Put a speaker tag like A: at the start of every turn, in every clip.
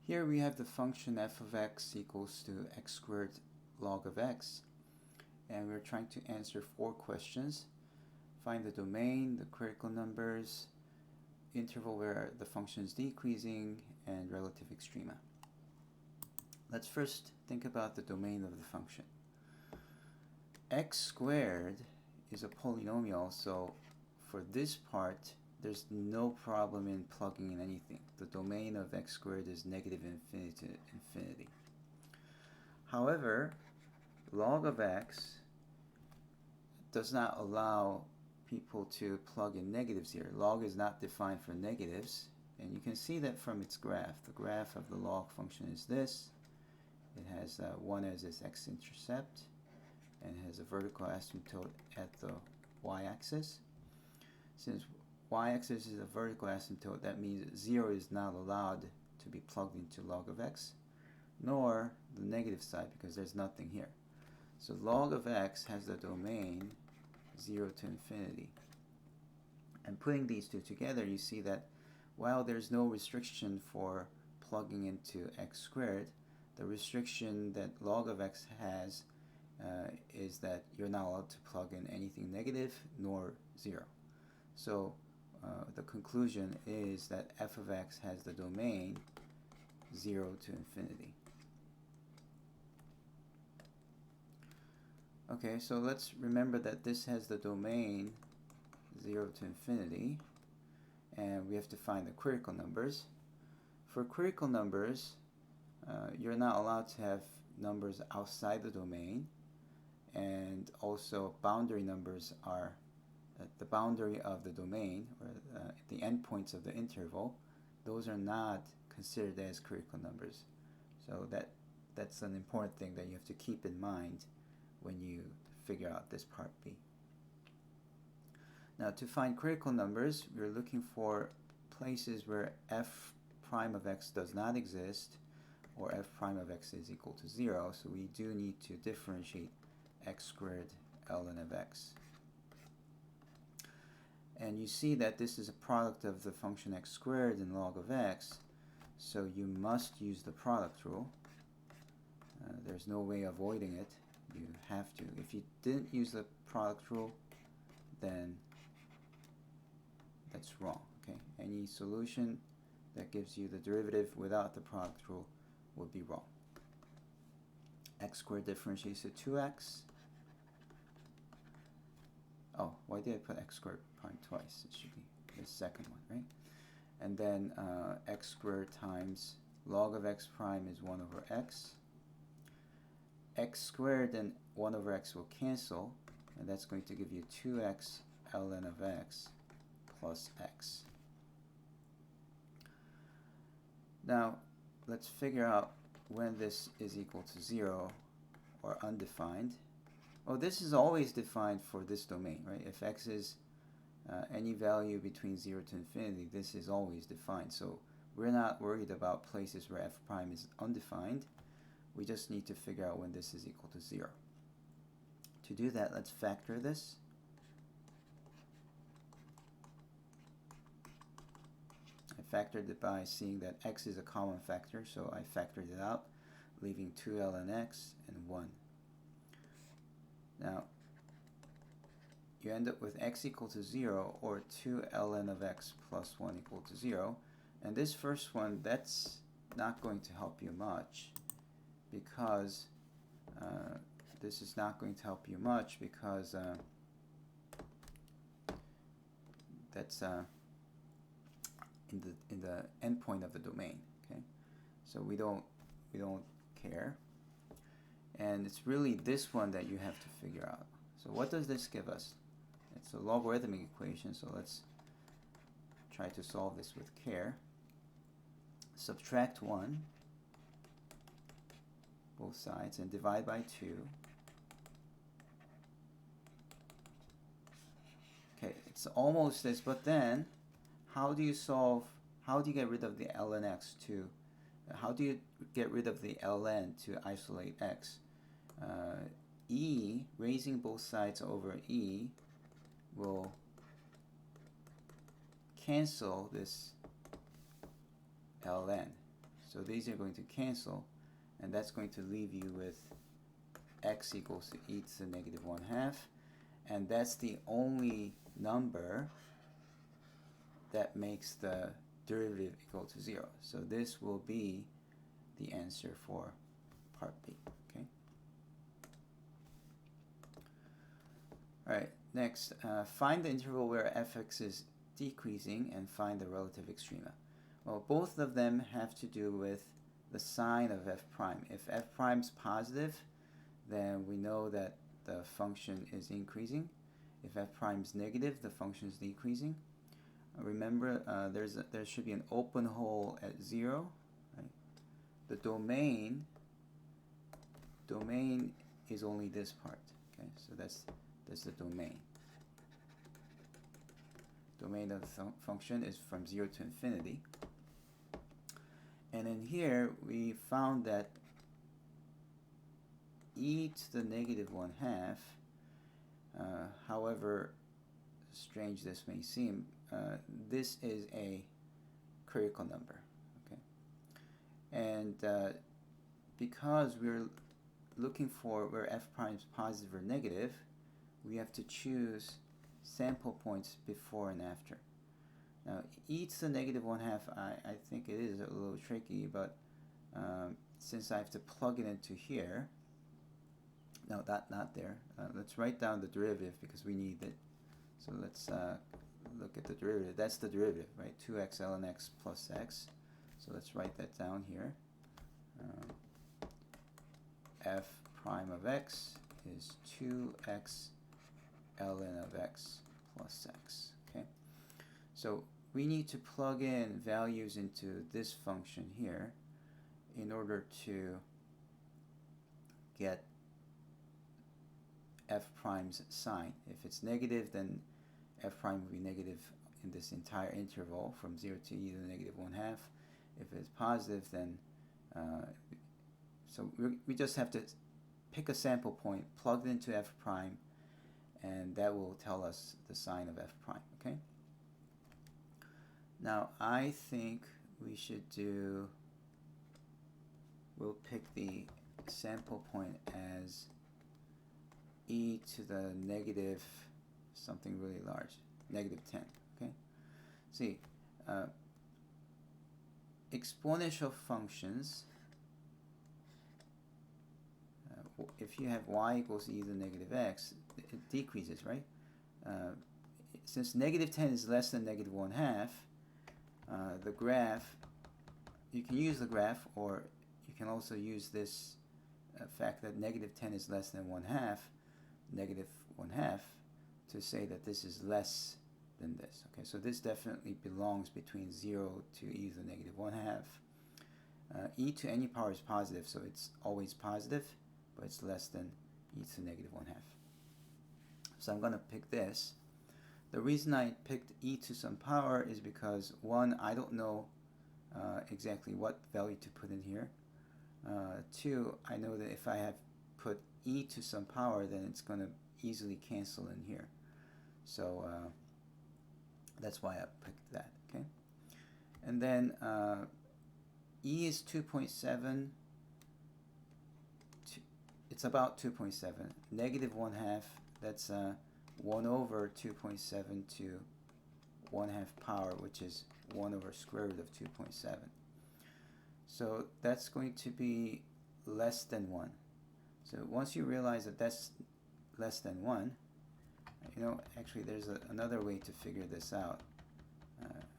A: Here we have the function f of x equals to x squared log of x, and we're trying to answer 4 questions. Find the domain, the critical numbers, interval where the function is decreasing, and relative extrema. Let's first think about the domain of the function. X squared is a polynomial, so for this part there's no problem in plugging in anything. The domain of x squared is negative infinity to infinity. However, log of x does not allow people to plug in negatives here. Log is not defined for negatives, and you can see that from its graph. The graph of the log function is this. It has 1 as its x-intercept, and it has a vertical asymptote at the y-axis. Since y-axis is a vertical asymptote, that means 0 is not allowed to be plugged into log of x, nor the negative side, because there's nothing here. So log of x has the domain 0 to infinity. And putting these two together, you see that while there's no restriction for plugging into x squared, the restriction that log of x has is that you're not allowed to plug in anything negative nor 0. So the conclusion is that f of x has the domain 0 to infinity. Okay, so let's remember that this has the domain 0 to infinity, and we have to find the critical numbers. For critical numbers, you're not allowed to have numbers outside the domain, and also boundary numbers are the boundary of the domain, or the endpoints of the interval. Those are not considered as critical numbers. So that's an important thing that you have to keep in mind when you figure out this part B. Now, to find critical numbers, we're looking for places where f prime of x does not exist, or f prime of x is equal to 0, so we do need to differentiate x squared ln of x. And you see that this is a product of the function x squared and log of x, so you must use the product rule. There's no way avoiding it. You have to. If you didn't use the product rule, then that's wrong. Okay? Any solution that gives you the derivative without the product rule would be wrong. X squared differentiates to 2x. Oh, why did I put x squared prime twice? It should be the second one, right? And then x squared times log of x prime is 1 over x. X squared and 1 over x will cancel, and that's going to give you 2x ln of x plus x. Now, let's figure out when this is equal to 0 or undefined. Well, this is always defined for this domain, right? If x is any value between 0 to infinity, this is always defined. So we're not worried about places where f prime is undefined. We just need to figure out when this is equal to 0. To do that, let's factor this. I factored it by seeing that x is a common factor, so I factored it out, leaving 2 ln x and 1. Now, you end up with x equal to 0, or 2 ln of x plus 1 equal to 0. And this first one, that's not going to help you much, because this is not going to help you much because that's in the endpoint of the domain. Okay, so we don't care, and it's really this one that you have to figure out. So what does this give us? It's a logarithmic equation, so let's try to solve this with care. Subtract 1 both sides and divide by 2. Okay, it's almost this, but then how do you get rid of the ln x to, how do you get rid of the ln to isolate x? E, raising both sides over e, will cancel this ln. So these are going to cancel, and that's going to leave you with x equals to e to the negative 1/2, and that's the only number that makes the derivative equal to 0. So this will be the answer for part B. Okay. All right. Next, find the interval where fx is decreasing and find the relative extrema. Well, both of them have to do with the sign of f prime. If f prime is positive, then we know that the function is increasing. If f prime is negative, the function is decreasing. Remember, there should be an open hole at 0. Right? The domain is only this part. Okay, so that's the domain. Domain of the function is from 0 to infinity. And in here, we found that e to the negative 1/2, however strange this may seem, this is a critical number. Okay, and because we're looking for where f prime is positive or negative, we have to choose sample points before and after. Now, e to the negative 1/2, I think it is a little tricky, but since I have to plug it into here, no, not there. Let's write down the derivative because we need it. So let's look at the derivative. That's the derivative, right? 2x ln x plus x. So let's write that down here. F prime of x is 2x ln of x plus x. Okay. So we need to plug in values into this function here in order to get f prime's sign. If it's negative, then f prime will be negative in this entire interval from 0 to e to the negative 1/2. If it's positive, then so we just have to pick a sample point, plug it into f prime, and that will tell us the sign of f prime. Okay. Now I think we should we'll pick the sample point as e to the negative something really large, negative 10. Okay. See, exponential functions, if you have y equals e to the negative x, it decreases, right? Since negative 10 is less than negative 1/2, the graph, you can use the graph, or you can also use this fact that negative 10 is less than 1/2, negative 1/2, to say that this is less than this. Okay, so this definitely belongs between 0 to e to the negative 1/2. E to any power is positive, so it's always positive, but it's less than e to the negative 1/2. So I'm going to pick this. The reason I picked e to some power is because, one, I don't know exactly what value to put in here. Two, I know that if I have put e to some power, then it's going to easily cancel in here. So that's why I picked that. Okay, and then e is 2.7. It's about 2.7. Negative 1/2. That's 1 over 2.7 to 1/2 power, which is 1 over square root of 2.7. So that's going to be less than 1. So once you realize that that's less than 1, actually there's another way to figure this out.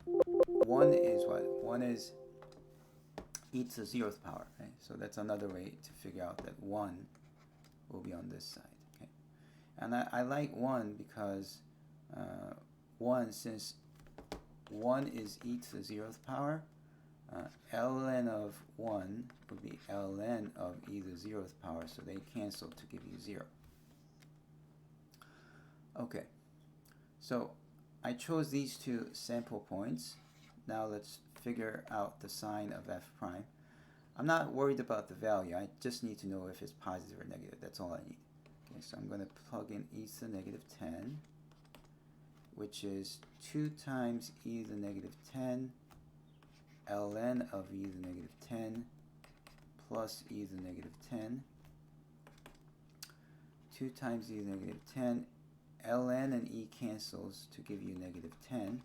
A: 1 is what? 1 is e to the 0th power, right? So that's another way to figure out that 1 will be on this side. Okay, and I like 1 because 1, since 1 is e to the 0th power, ln of 1 would be ln of e to the 0th power, so they cancel to give you 0. Okay, so I chose these two sample points. Now let's figure out the sign of f prime. I'm not worried about the value. I just need to know if it's positive or negative. That's all I need. Okay, so I'm going to plug in e to the negative 10, which is 2 times e to the negative 10 ln of e to the negative 10 plus e to the negative 10, 2 times e to the negative 10, ln and e cancels to give you negative 10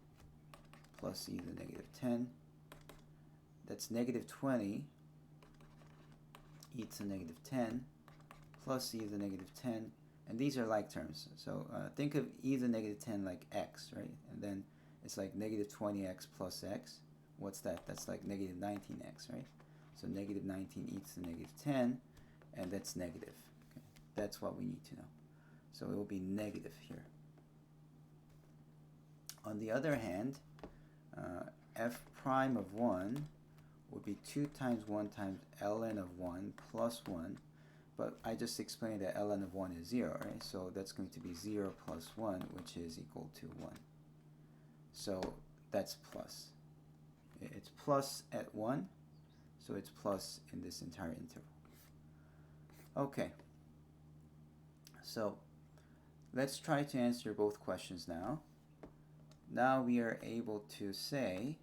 A: plus e to the negative 10. That's negative 20 e to the negative 10 plus e to the negative 10, and these are like terms. So think of e to the negative 10 like x, right? And then it's like negative 20x plus x. What's that? That's like negative 19x, right? So negative 19 e to the negative 10, and that's negative. Okay? That's what we need to know. So it will be negative here. On the other hand, f prime of 1 would be 2 times 1 times ln of 1 plus 1. But I just explained that ln of 1 is 0, right? So that's going to be 0 plus 1, which is equal to 1. So that's plus. It's plus at 1, so it's plus in this entire interval. Okay. So let's try to answer both questions now. Now we are able to say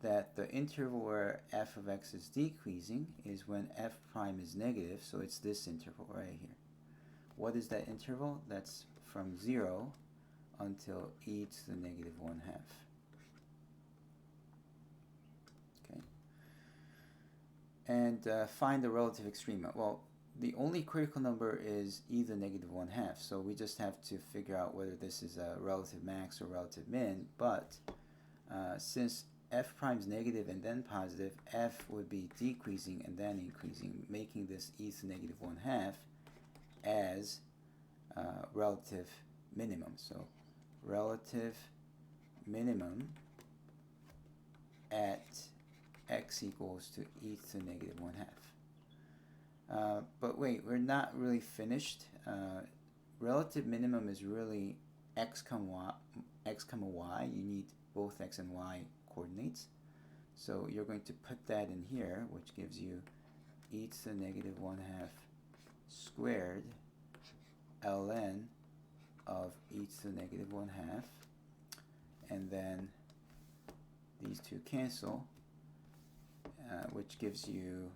A: that the interval where f of x is decreasing is when f prime is negative, so it's this interval right here. What is that interval? That's from 0 until e to the negative 1/2. Okay. And find the relative extrema. Well, the only critical number is e to the negative 1/2, so we just have to figure out whether this is a relative max or relative min, but since f prime is negative and then positive, f would be decreasing and then increasing, making this e to the negative 1/2 as relative minimum. So relative minimum at x equals to e to the negative 1/2. But wait, we're not really finished. Relative minimum is really x comma y. You need both x and y coordinates. So you're going to put that in here, which gives you e to the negative 1/2 squared ln of e to the negative 1/2. And then these two cancel, which gives you,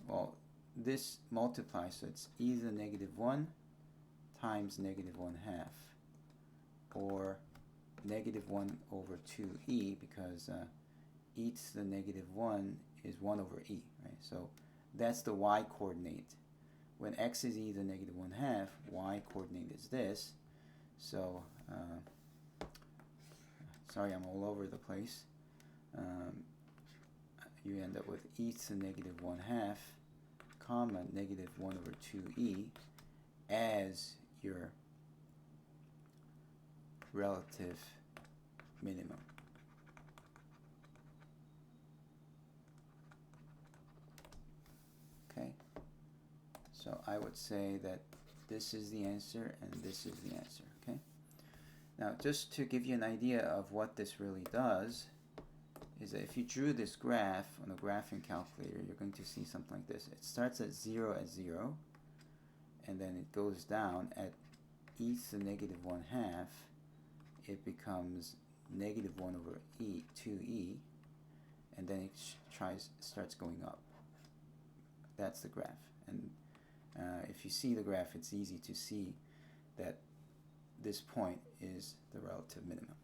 A: well, this multiplies, so it's e to the negative 1 times negative 1/2, or negative 1 over 2e, because e to the negative 1 is 1 over e, right? So that's the y coordinate. When x is e to the negative 1/2, y coordinate is this. So, sorry, I'm all over the place. You end up with e to the negative 1/2, comma, negative 1 over 2e as your relative minimum. Okay, so I would say that this is the answer and this is the answer. Okay, now just to give you an idea of what this really does is that if you drew this graph on a graphing calculator, you're going to see something like this. It starts at 0 at 0, and then it goes down at e to the negative 1/2. It becomes negative 1 over e, 2e, and then it starts going up. That's the graph. And if you see the graph, it's easy to see that this point is the relative minimum.